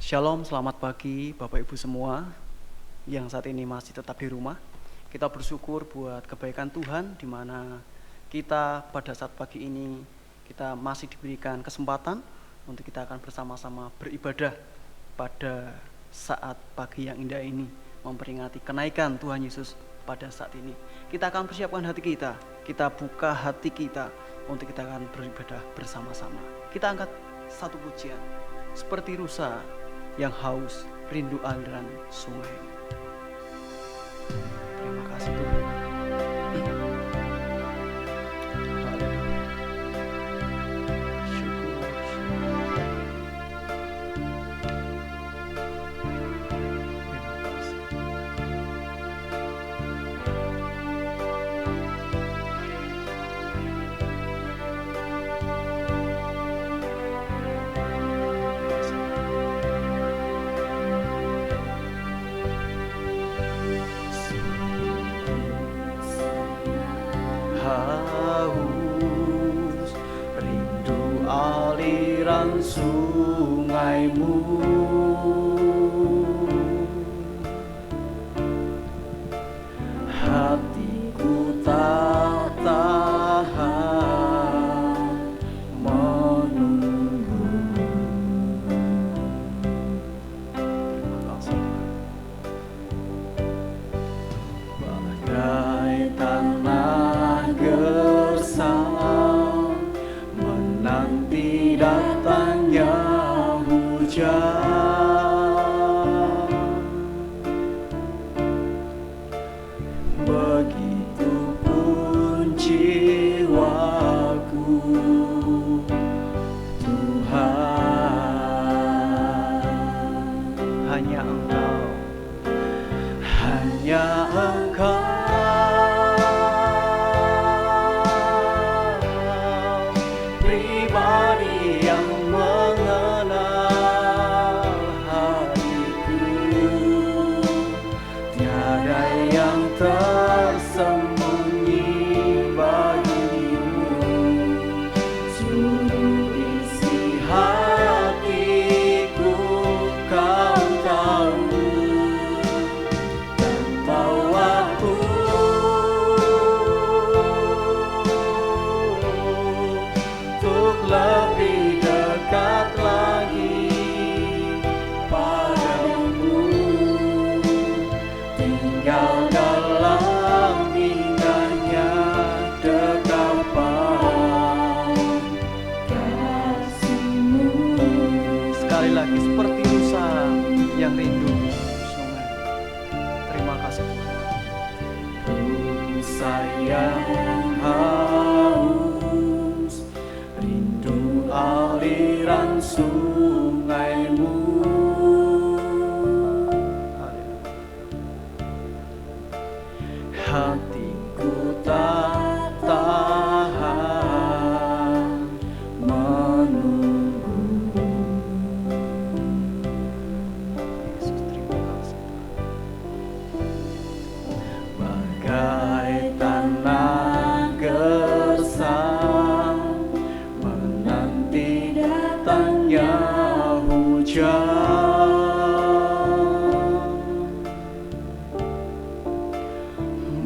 Shalom, selamat pagi Bapak Ibu semua yang saat ini masih tetap di rumah. Kita bersyukur buat kebaikan Tuhan di mana kita pada saat pagi ini kita masih diberikan kesempatan untuk kita akan bersama-sama beribadah pada saat pagi yang indah ini, memperingati kenaikan Tuhan Yesus pada saat ini. Kita akan persiapkan hati kita buka hati kita untuk kita akan beribadah bersama-sama. Kita angkat satu pujian, seperti rusa yang haus rindu aliran sungai. Terima kasih Tuhan. Haus rindu aliran sungaimu, hatiku tak tahan menunggu. Terima kasih. Bagai tanah gersang menanti datangnya hujan, begitupun jiwaku Tuhan. Hanya Engkau pribadi yang mengenal hatiku, tiada yang tersembunyi bagimu. Seluruh isi hatiku Kau tahu, dan bawaku untuk lebih dekat lagi padamu, tinggal dalam indahnya dekapan kasih-Mu. Sekali lagi, seperti rusa yang rindu sungai. Terima kasih Tuhan. Rusa yang haus rindu aliran sungaimu, hatiku tak tahan menunggu. Yesus, terima kasih. Bagai tanah gersang menanti datangnya hujan,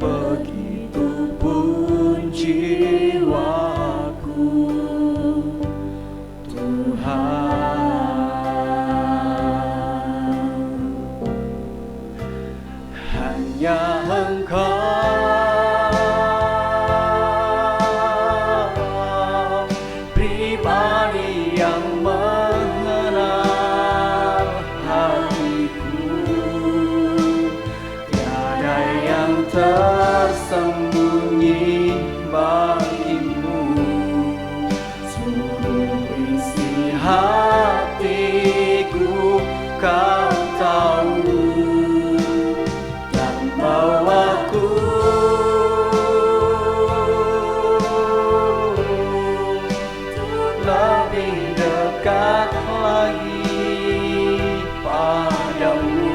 begitupun jiwaku Tuhan. Hanya Engkau pribadi yang mengenal hatiku, tiada yang tersembunyi bagimu. Seluruh isi hatiku Kau tahu, dan bawaku lebih dekat lagi padamu,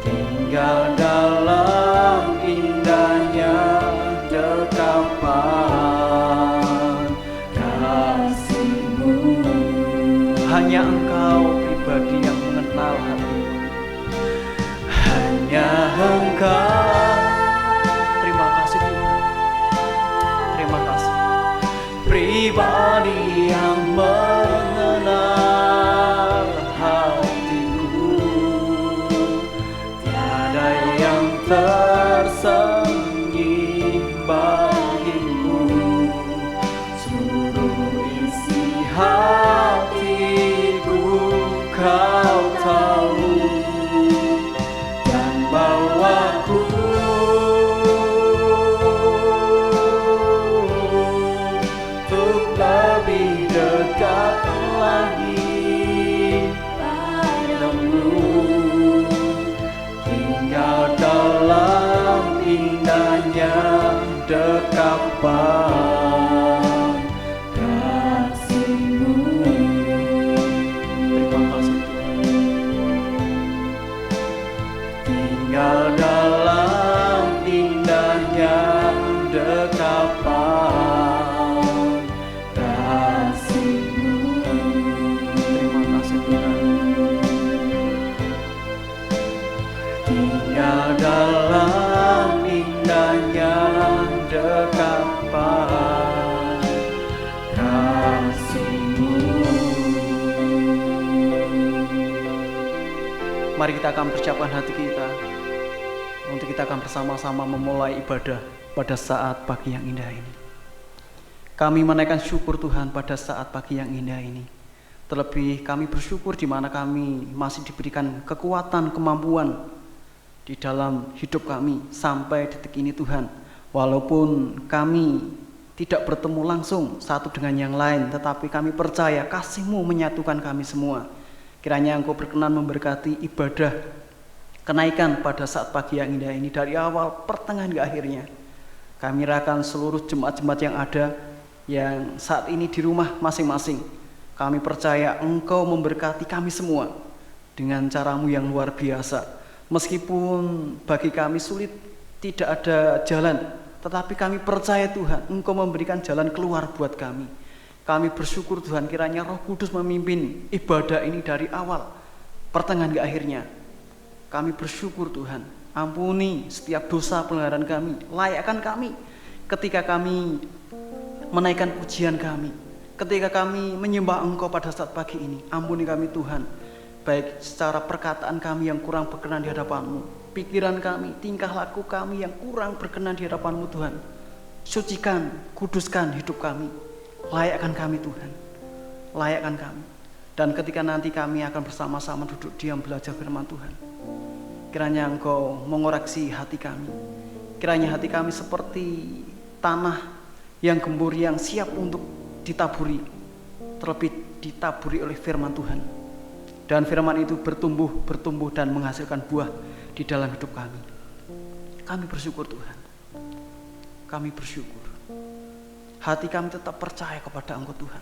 tinggal dalam indahnya dekapan kasih-Mu. Hanya Engkau pribadi yang mengenal hatimu. Hanya Engkau. Terima kasih Tuhan. Terima kasih. Pribadi yang mengenal hatiku, tiada yang tersembunyi bagimu. Seluruh isi hatiku Kau tahu, dan bawaku untuk lebih dekat lagi padamu, tinggal dalam indahnya dekapan kasih-Mu. Terima kasih Tuhan. Tinggal dalam indahnya dekapan kasih-Mu. Terima kasih Tuhan. Tinggal dalam indahnya dekapan kasih-Mu. Mari kita akan persiapkan hati kita untuk kita akan bersama-sama memulai ibadah pada saat pagi yang indah ini. Kami menaikkan syukur Tuhan pada saat pagi yang indah ini. Terlebih kami bersyukur di mana kami masih diberikan kekuatan, kemampuan di dalam hidup kami sampai detik ini Tuhan. Walaupun kami tidak bertemu langsung satu dengan yang lain, tetapi kami percaya kasih-Mu menyatukan kami semua. Kiranya Engkau berkenan memberkati ibadah kenaikan pada saat pagi yang indah ini dari awal pertengahan ke akhirnya. Kami nyerahkan seluruh jemaat-jemaat yang ada yang saat ini di rumah masing-masing. Kami percaya Engkau memberkati kami semua dengan cara-Mu yang luar biasa. Meskipun bagi kami sulit, tidak ada jalan, tetapi kami percaya Tuhan Engkau memberikan jalan keluar buat kami. Kami bersyukur Tuhan, kiranya Roh Kudus memimpin ibadah ini dari awal pertengahan ke akhirnya. Kami bersyukur Tuhan, ampuni setiap dosa pelanggaran kami, layakkan kami ketika kami menaikkan pujian kami, ketika kami menyembah Engkau pada saat pagi ini. Ampuni kami Tuhan, baik secara perkataan kami yang kurang berkenan di hadapan-Mu, pikiran kami, tingkah laku kami yang kurang berkenan di hadapan-Mu Tuhan. Sucikan, kuduskan hidup kami, layakkan kami Tuhan, layakkan kami. Dan ketika nanti kami akan bersama-sama duduk diam belajar firman Tuhan, kiranya Engkau mengoreksi hati kami. Kiranya hati kami seperti tanah yang gembur, yang siap untuk ditaburi, terlebih ditaburi oleh firman Tuhan. Dan firman itu bertumbuh dan menghasilkan buah di dalam hidup kami. Kami bersyukur Tuhan, kami bersyukur. Hati kami tetap percaya kepada Engkau Tuhan.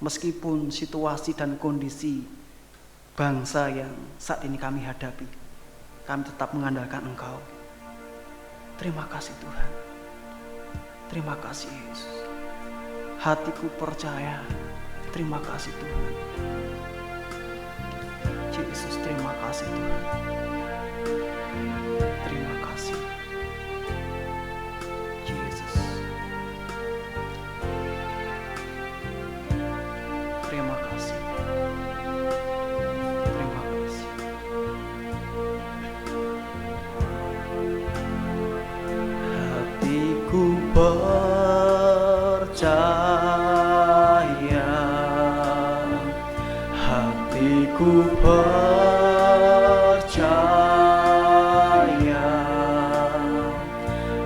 Meskipun situasi dan kondisi bangsa yang saat ini kami hadapi, kami tetap mengandalkan Engkau. Terima kasih Tuhan. Terima kasih Yesus. Hatiku percaya. Terima kasih Tuhan. Yesus, terima kasih Tuhan. Terima kasih Yesus. Terima kasih. Terima kasih. Hatiku percaya, hatiku percaya,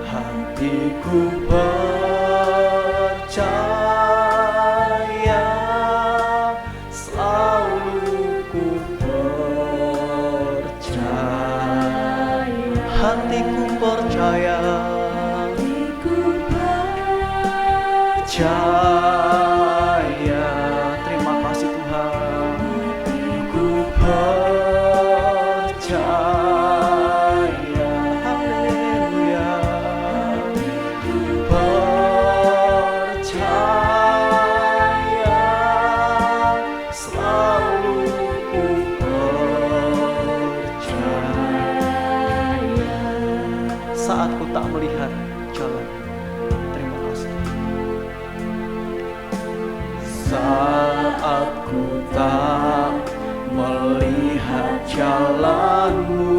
hatiku percaya, selalu ku percaya. Hatiku percaya, percaya. Terima kasih Tuhan. Ku percaya. Haleluya. Percaya, selalu ku Aku tak melihat jalanmu,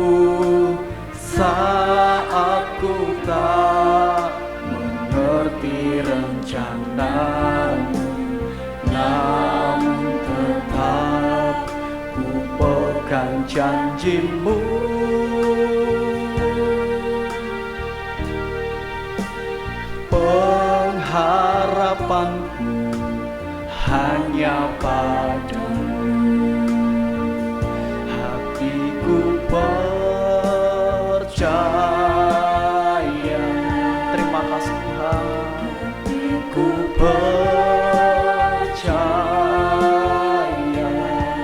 saat ku tak mengerti rencanamu, namun tetap ku pegang janjimu. Pengharapanku hanya padamu, hatiku percaya. Terima kasih Tuhan, ku percaya.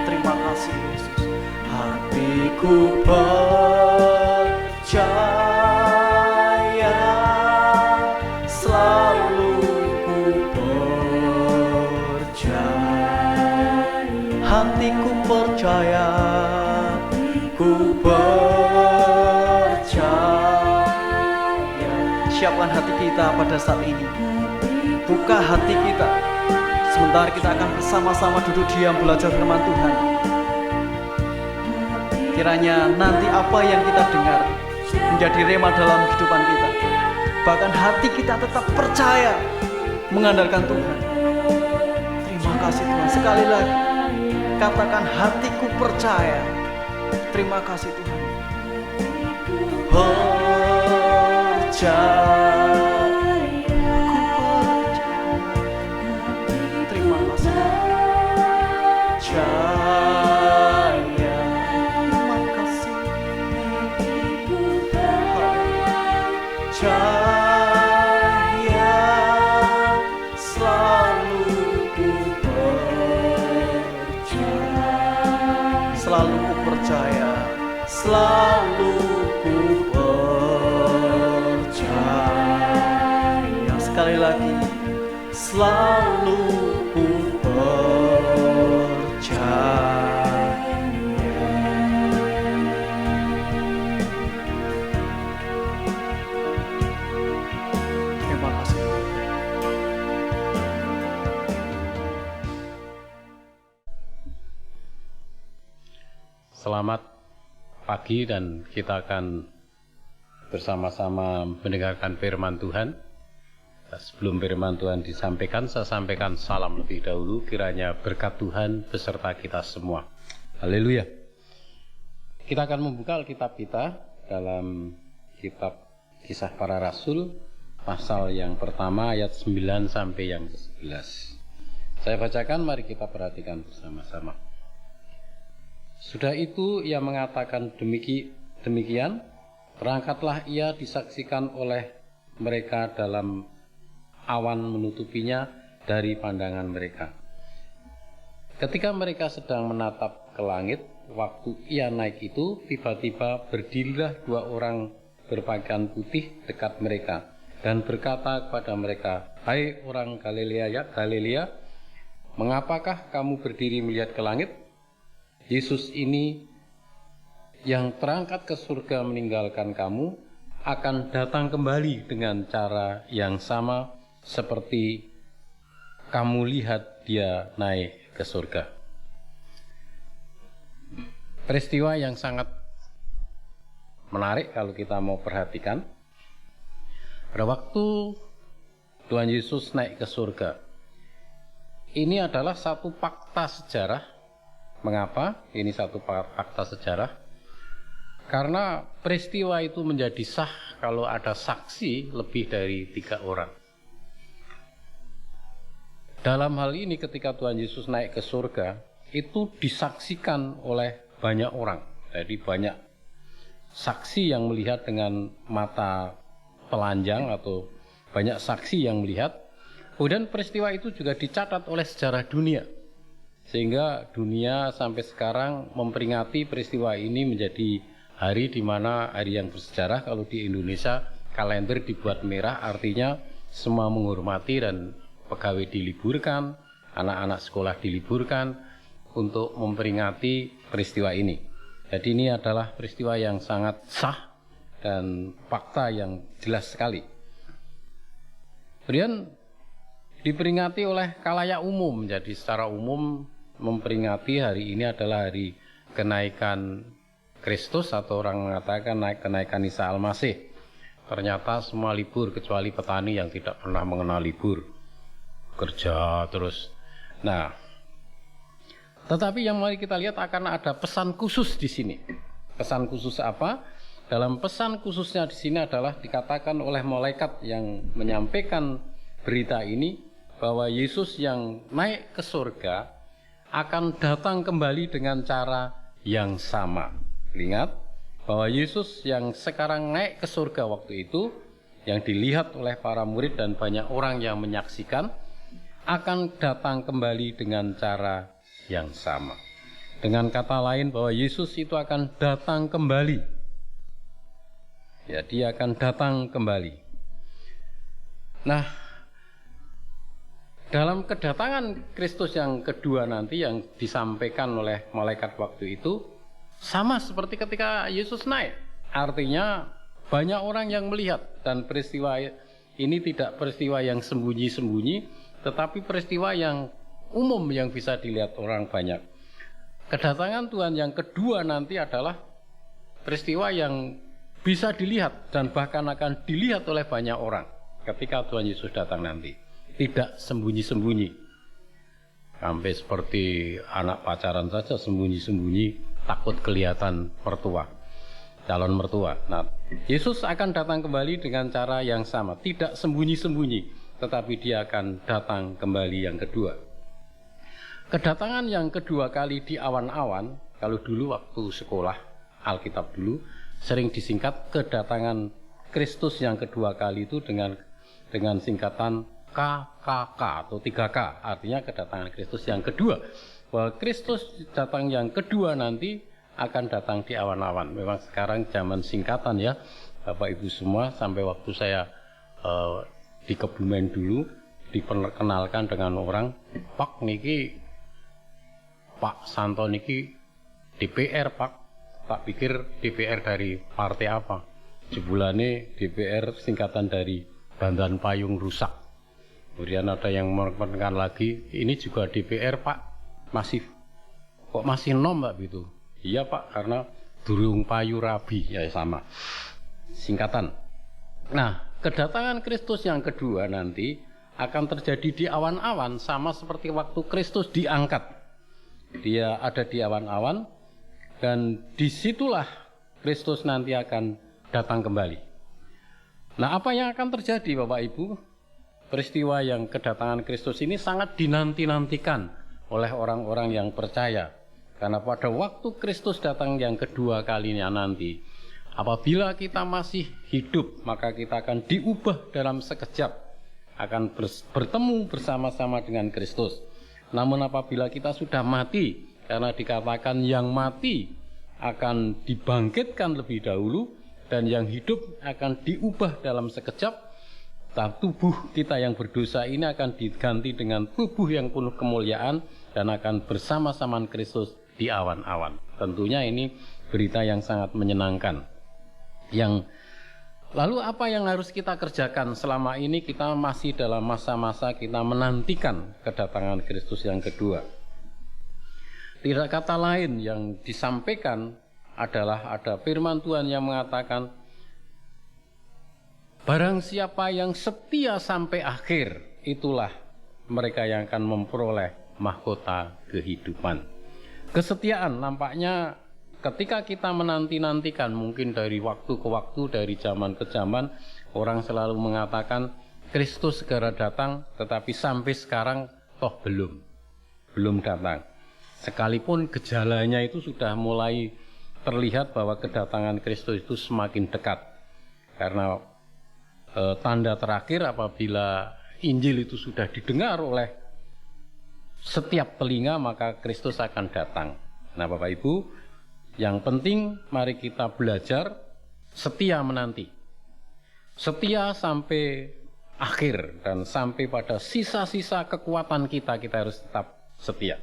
Terima kasih Yesus, hatiku percaya, selalu ku percaya. Hatiku percaya, ku percaya. Siapkan hati kita pada saat ini, buka hati kita. Sebentar kita akan bersama-sama duduk diam belajar firman Tuhan. Kiranya nanti apa yang kita dengar menjadi rema dalam kehidupan kita. Bahkan hati kita tetap percaya mengandalkan Tuhan. Terima kasih Tuhan. Sekali lagi katakan, hatiku percaya. Terima kasih Tuhan. Percaya, ku percaya. Terima kasih. Percaya. Terima kasih. Percaya, selalu ku percaya. Selalu ku percaya, selalu ku percaya. Sekali lagi, selalu ku percaya. Terima kasih. Selamat pagi, dan kita akan bersama-sama mendengarkan firman Tuhan. Sebelum firman Tuhan disampaikan, saya sampaikan salam lebih dahulu. Kiranya berkat Tuhan beserta kita semua. Haleluya. Kita akan membuka Alkitab kita dalam kitab Kisah Para Rasul, pasal yang pertama ayat 9 sampai yang ke-11. Saya bacakan, mari kita perhatikan bersama-sama. Sudah itu ia mengatakan demikian, berangkatlah ia disaksikan oleh mereka dalam awan menutupinya dari pandangan mereka. Ketika mereka sedang menatap ke langit, waktu ia naik itu, tiba-tiba berdirilah dua orang berpakaian putih dekat mereka dan berkata kepada mereka, "Hai orang Galilea, mengapakah kamu berdiri melihat ke langit? Yesus ini yang terangkat ke surga meninggalkan kamu akan datang kembali dengan cara yang sama seperti kamu lihat dia naik ke surga." Peristiwa yang sangat menarik kalau kita mau perhatikan. Pada waktu Tuhan Yesus naik ke surga, ini adalah satu fakta sejarah. Mengapa ini satu fakta sejarah? Karena peristiwa itu menjadi sah kalau ada saksi lebih dari 3 orang. Dalam hal ini ketika Tuhan Yesus naik ke surga, itu disaksikan oleh banyak orang. Jadi banyak saksi yang melihat dengan mata telanjang atau banyak saksi yang melihat. Kemudian peristiwa itu juga dicatat oleh sejarah dunia. Sehingga dunia sampai sekarang memperingati peristiwa ini menjadi hari di mana hari yang bersejarah. Kalau di Indonesia kalender dibuat merah, artinya semua menghormati dan pegawai diliburkan, anak-anak sekolah diliburkan untuk memperingati peristiwa ini. Jadi ini adalah peristiwa yang sangat sah dan fakta yang jelas sekali. Kemudian diperingati oleh khalayak umum. Jadi secara umum memperingati hari ini adalah hari kenaikan Kristus, atau orang mengatakan kenaikan Isa Al-Masih. Ternyata semua libur kecuali petani yang tidak pernah mengenal libur, kerja terus. Nah, tetapi yang mari kita lihat akan ada pesan khusus di sini. Pesan khusus apa? Dalam pesan khususnya di sini adalah dikatakan oleh malaikat yang menyampaikan berita ini bahwa Yesus yang naik ke surga akan datang kembali dengan cara yang sama. Ingat bahwa Yesus yang sekarang naik ke surga waktu itu, yang dilihat oleh para murid dan banyak orang yang menyaksikan, akan datang kembali dengan cara yang sama. Dengan kata lain bahwa Yesus itu akan datang kembali. Ya, dia akan datang kembali. Nah, dalam kedatangan Kristus yang kedua nanti yang disampaikan oleh malaikat waktu itu, sama seperti ketika Yesus naik. Artinya banyak orang yang melihat, dan peristiwa ini tidak peristiwa yang sembunyi-sembunyi, tetapi peristiwa yang umum yang bisa dilihat orang banyak. Kedatangan Tuhan yang kedua nanti adalah peristiwa yang bisa dilihat dan bahkan akan dilihat oleh banyak orang ketika Tuhan Yesus datang nanti. Tidak sembunyi-sembunyi. Sampai seperti anak pacaran saja sembunyi-sembunyi, takut kelihatan mertua, calon mertua. Nah, Yesus akan datang kembali dengan cara yang sama, tidak sembunyi-sembunyi, tetapi dia akan datang kembali yang kedua. Kedatangan yang kedua kali di awan-awan, kalau dulu waktu sekolah Alkitab dulu sering disingkat kedatangan Kristus yang kedua kali itu dengan singkatan KKK atau 3K, artinya kedatangan Kristus yang kedua. Bahwa Kristus datang yang kedua nanti akan datang di awan-awan. Memang sekarang zaman singkatan ya, Bapak Ibu semua. Sampai waktu saya di Kebumen dulu diperkenalkan dengan orang, Pak niki Pak Santo niki DPR Pak. Tak pikir DPR dari partai apa. Jebulane DPR singkatan dari Bandan Payung Rusak. Kemudian ada yang menekan lagi, ini juga DPR Pak. Kok masih nom Mbak gitu? Iya Pak, karena durung payu rabi, ya sama singkatan. Nah, kedatangan Kristus yang kedua nanti akan terjadi di awan-awan, sama seperti waktu Kristus diangkat. Dia ada di awan-awan, dan disitulah Kristus nanti akan datang kembali. Nah, apa yang akan terjadi Bapak Ibu? Peristiwa yang kedatangan Kristus ini sangat dinanti-nantikan oleh orang-orang yang percaya. Karena pada waktu Kristus datang yang kedua kalinya nanti, apabila kita masih hidup, maka kita akan diubah dalam sekejap, akan bertemu bersama-sama dengan Kristus. Namun apabila kita sudah mati, karena dikatakan yang mati akan dibangkitkan lebih dahulu, dan yang hidup akan diubah dalam sekejap, tubuh kita yang berdosa ini akan diganti dengan tubuh yang penuh kemuliaan, dan akan bersama-sama Kristus di awan-awan. Tentunya ini berita yang sangat menyenangkan. Lalu apa yang harus kita kerjakan selama ini? Kita masih dalam masa-masa kita menantikan kedatangan Kristus yang kedua. Tidak kata lain yang disampaikan adalah ada firman Tuhan yang mengatakan, barang siapa yang setia sampai akhir, itulah mereka yang akan memperoleh mahkota kehidupan. Kesetiaan nampaknya ketika kita menanti-nantikan, mungkin dari waktu ke waktu, dari zaman ke zaman, orang selalu mengatakan Kristus segera datang, tetapi sampai sekarang toh belum datang. Sekalipun gejalanya itu sudah mulai terlihat bahwa kedatangan Kristus itu semakin dekat. Karena tanda terakhir apabila Injil itu sudah didengar oleh setiap telinga, maka Kristus akan datang. Nah Bapak Ibu, yang penting mari kita belajar setia menanti. Setia sampai akhir, dan sampai pada sisa-sisa kekuatan kita harus tetap setia.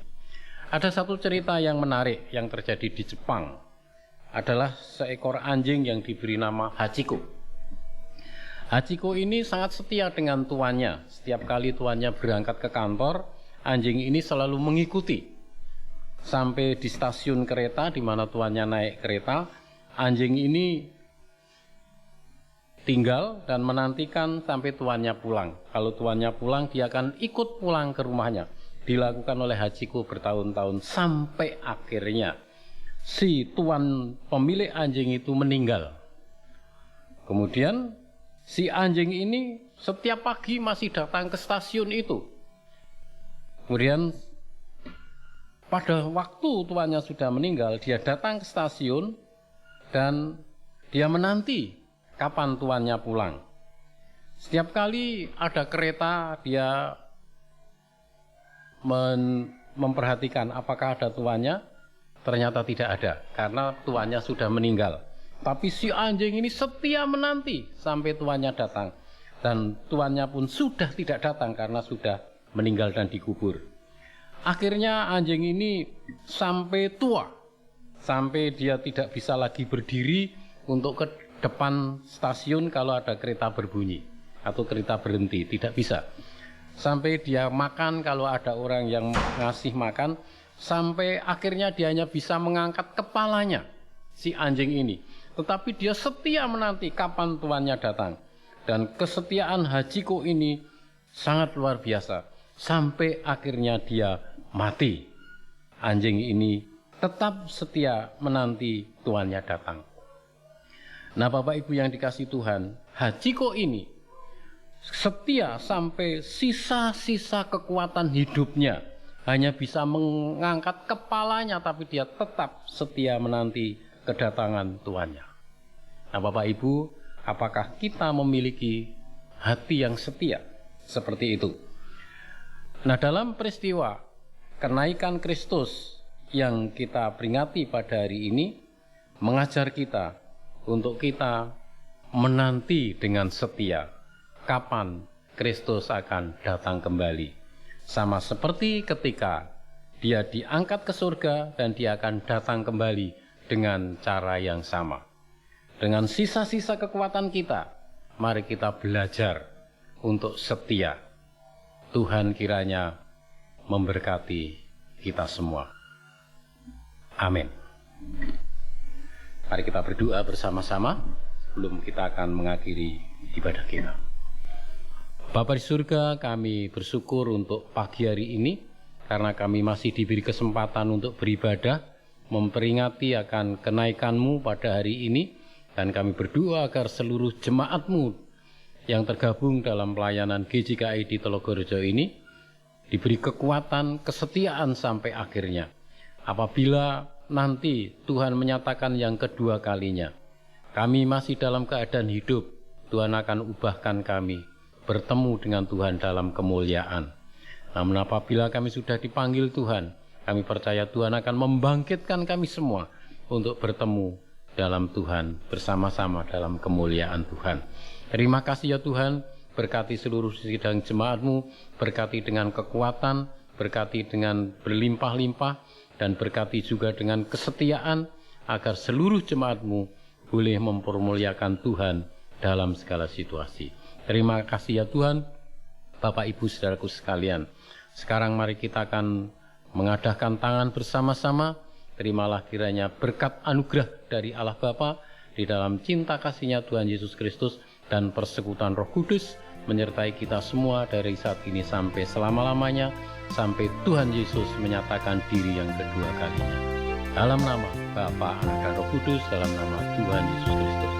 Ada satu cerita yang menarik yang terjadi di Jepang. Adalah seekor anjing yang diberi nama Hachiko. Hachiko ini sangat setia dengan tuannya. Setiap kali tuannya berangkat ke kantor, anjing ini selalu mengikuti. sampai di stasiun kereta di mana tuannya naik kereta, anjing ini tinggal dan menantikan sampai tuannya pulang. Kalau tuannya pulang, dia akan ikut pulang ke rumahnya. Dilakukan oleh Hachiko bertahun-tahun sampai akhirnya si tuan pemilik anjing itu meninggal. Kemudian si anjing ini setiap pagi masih datang ke stasiun itu. Kemudian pada waktu tuannya sudah meninggal, dia datang ke stasiun dan dia menanti kapan tuannya pulang. Setiap kali ada kereta, dia memperhatikan apakah ada tuannya. Ternyata tidak ada, karena tuannya sudah meninggal. Tapi si anjing ini setia menanti sampai tuannya datang. Dan tuannya pun sudah tidak datang karena sudah meninggal dan dikubur. Akhirnya anjing ini sampai tua, sampai dia tidak bisa lagi berdiri untuk ke depan stasiun kalau ada kereta berbunyi atau kereta berhenti, tidak bisa. Sampai dia makan kalau ada orang yang ngasih makan, sampai akhirnya dia hanya bisa mengangkat kepalanya, si anjing ini. Tetapi dia setia menanti kapan tuannya datang. Dan kesetiaan Hachiko ini sangat luar biasa. Sampai akhirnya dia mati. Anjing ini tetap setia menanti tuannya datang. Nah, Bapak Ibu yang dikasihi Tuhan, Hachiko ini setia sampai sisa-sisa kekuatan hidupnya. Hanya bisa mengangkat kepalanya, tapi dia tetap setia menanti kedatangan tuannya. Nah, Bapak Ibu, apakah kita memiliki hati yang setia seperti itu? Nah, dalam peristiwa kenaikan Kristus yang kita peringati pada hari ini, mengajar kita untuk kita menanti dengan setia kapan Kristus akan datang kembali. Sama seperti ketika dia diangkat ke surga dan dia akan datang kembali dengan cara yang sama. Dengan sisa-sisa kekuatan kita, mari kita belajar untuk setia. Tuhan kiranya memberkati kita semua. Amin. Mari kita berdoa bersama-sama sebelum kita akan mengakhiri ibadah kita. Bapa di surga, kami bersyukur untuk pagi hari ini karena kami masih diberi kesempatan untuk beribadah, memperingati akan kenaikan-Mu pada hari ini, dan kami berdoa agar seluruh jemaat-Mu yang tergabung dalam pelayanan GJKI di Telogorejo ini diberi kekuatan, kesetiaan sampai akhirnya. Apabila nanti Tuhan menyatakan yang kedua kalinya, kami masih dalam keadaan hidup, Tuhan akan ubahkan kami bertemu dengan Tuhan dalam kemuliaan. Namun apabila kami sudah dipanggil Tuhan, kami percaya Tuhan akan membangkitkan kami semua untuk bertemu dalam Tuhan, bersama-sama dalam kemuliaan Tuhan. Terima kasih ya Tuhan, berkati seluruh sidang jemaat-Mu, berkati dengan kekuatan, berkati dengan berlimpah-limpah, dan berkati juga dengan kesetiaan, agar seluruh jemaat-Mu boleh mempermuliakan Tuhan dalam segala situasi. Terima kasih ya Tuhan, Bapak Ibu saudaraku sekalian. Sekarang mari kita akan mengadahkan tangan bersama-sama. Terimalah kiranya berkat anugerah dari Allah Bapa di dalam cinta kasih-Nya Tuhan Yesus Kristus dan persekutuan Roh Kudus menyertai kita semua dari saat ini sampai selama-lamanya, sampai Tuhan Yesus menyatakan diri yang kedua kalinya. Dalam nama Bapa, Anak dan Roh Kudus, dalam nama Tuhan Yesus Kristus.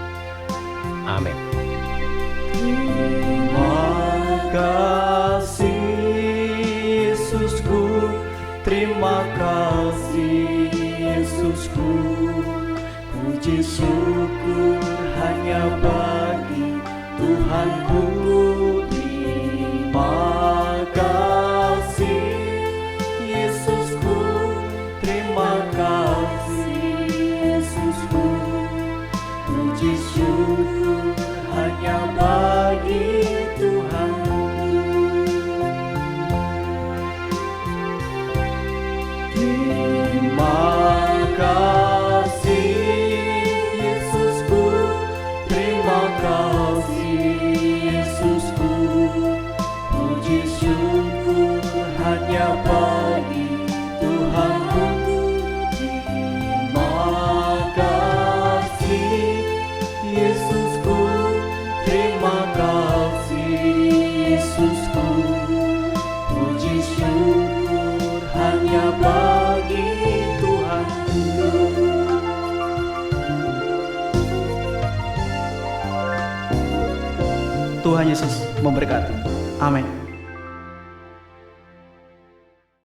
Amin. Terima kasih Yesusku, terima kasih Yesusku, puji syukur hanya bagi Tuhanku. Terima kasih Yesusku, terima kasih Yesusku, puji syukur hanya bagi Tuhanku. Terima kasih Yesusku, terima kasih Yesusku, puji syukur hanya bagi Tuhanku. Tuhan Yesus memberkati. Amin.